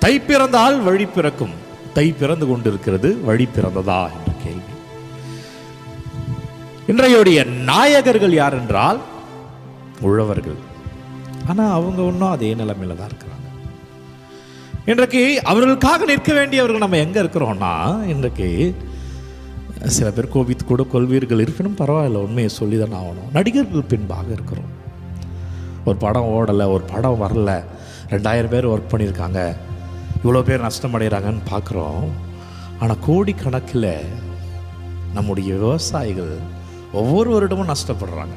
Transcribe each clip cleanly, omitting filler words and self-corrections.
தை பிறந்தால் வழி பிறக்கும். தை பிறந்து கொண்டிருக்கிறது, வழி பிறந்ததா என்ற கேள்வி. இன்றைய நாயகர்கள் யார் என்றால் உழவர்கள். ஆனா அவங்க ஒன்றும் அதே நிலைமையில தான் இருக்கிறாங்க. இன்றைக்கு அவர்களுக்காக நிற்க வேண்டியவர்கள் நம்ம எங்க இருக்கிறோம்னா, இன்றைக்கு சில பேர் கோபித்து கூட கொள்வீர்கள், இருப்பினும் பரவாயில்ல, உண்மையை சொல்லி தான் ஆகணும். நடிகர்கள் பின்பாக இருக்கிறோம். ஒரு படம் ஓடலை, ஒரு படம் வரல, 2000 பேர் ஒர்க் பண்ணியிருக்காங்க, இவ்வளோ பேர் நஷ்டம் அடைகிறாங்கன்னு பார்க்குறோம். ஆனால் கோடிக்கணக்கில் நம்முடைய விவசாயிகள் ஒவ்வொரு வருடமும் நஷ்டப்படுறாங்க,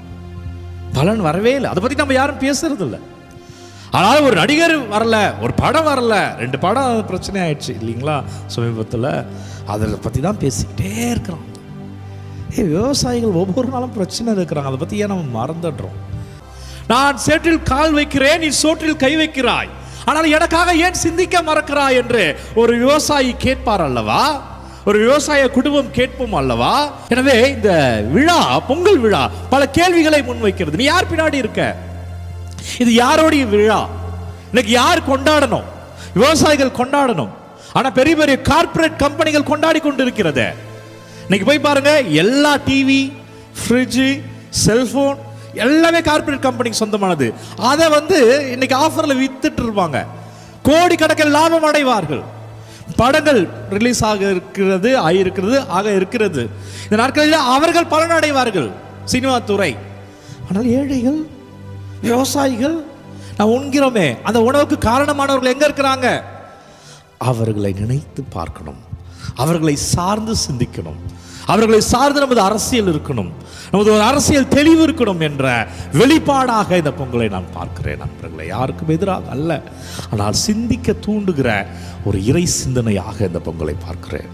பலன் வரவே இல்லை. அதை பற்றி நம்ம யாரும் பேசுறது இல்லை. ஆனால் ஒரு நடிகர் வரல, ஒரு படம் வரல, 2 படம் பிரச்சனை ஆயிடுச்சு இல்லைங்களா சமீபத்தில், அதில் பற்றி தான் பேசிக்கிட்டே இருக்கிறோம். விவசாயிகள் ஒவ்வொரு நாளும் பிரச்சனை இருக்கிறாங்க, அதை பற்றி ஏன் நம்ம மறந்துடுறோம்? நான் சேற்றில் கால் வைக்கிறேன், நீ சோற்றில் கை வைக்கிறாய், ஆனால் எனக்காக ஏன் சிந்திக்க மறக்கிறாய் என்று ஒரு விவசாயி கேட்பார் அல்லவா? ஒரு விவசாய குடும்பம் கேட்போம் அல்லவா? எனவே இந்த விழா, பொங்கல் விழா பல கேள்விகளை முன்வைக்கிறது. நீ யார் பின்னாடி இருக்க? இது யாரோடைய விழா? இன்னைக்கு யார் கொண்டாடணும்? விவசாயிகள் கொண்டாடணும். ஆனா பெரிய பெரிய கார்ப்பரேட் கம்பெனிகள் கொண்டாடி கொண்டிருக்கிறது. இன்னைக்கு போய் பாருங்க, எல்லா டிவி, ஃப்ரிட்ஜ், செல்போன் எல்லாமே கார்ப்பரேட் கம்பெனிக்கு சொந்தமானது. அதை இன்னைக்கு ஆஃபர்ல வித்துட்டு இருப்பாங்க, கோடிக்கணக்கில் லாபம் அடைவார்கள். படங்கள் ரிலீஸ் ஆக இருக்கிறது, ஆக இருக்கிறது. இந்த நாட்களில் அவர்கள் பலன் அடைவார்கள், சினிமா துறை. ஆனால் ஏழைகள், விவசாயிகள், நான் உண்கிறோமே, அந்த உணவுக்கு காரணமானவர்கள் எங்க இருக்கிறாங்க? அவர்களை நினைத்து பார்க்கணும், அவர்களை சார்ந்து சிந்திக்கணும், அவர்களை சார்ந்து நமது அரசியல் இருக்கணும், நமது ஒரு அரசியல் தெளிவு இருக்கணும் என்ற வெளிப்பாடாக இந்த பொங்கலை நான் பார்க்கிறேன். நண்பர்களை யாருக்கும் எதிராக அல்ல, ஆனால் சிந்திக்க தூண்டுகிற ஒரு இறை சிந்தனையாக இந்த பொங்கலை பார்க்கிறேன்.